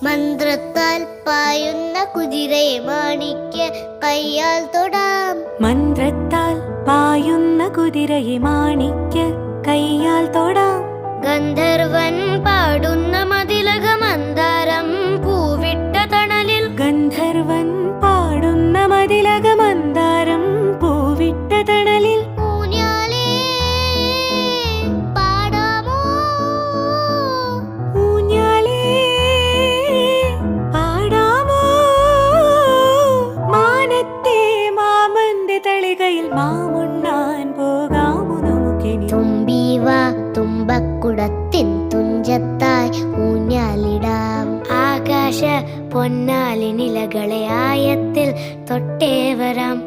മന്ത്രത്താൽ പായുന്ന കുതിരയെ മാണിക്യ കയ്യാൽ തൊടാം. മന്ത്രത്താൽ പായുന്ന കുതിരയെ മാണിക്യ കയ്യാൽ തൊടാം. ഗന്ധർവൻ പാടുന്ന മതിലക മന്ദാരം പൂവിട്ട തണലിൽ. ഗന്ധർവൻ പാടുന്ന മതിലക മന്ദാരം പൂവിട്ട തണലിൽ. ഊഞ്ഞാലേ പാടാമോ, ഊഞ്ഞാലേ പാടാമോ, മാനത്തെ മാമന്റെ തളികയിൽ മാമുണ്ണാൻ പോകാമോ നമുക്കിനി. തുമ്പീവ തുമ്പക്കുടത്തിൻ തുഞ്ചത്തായി ഊഞ്ഞാലിടാം. ആകാശ പൊന്നാലിനിലകളെ ആയത്തിൽ തൊട്ടേ വരാം.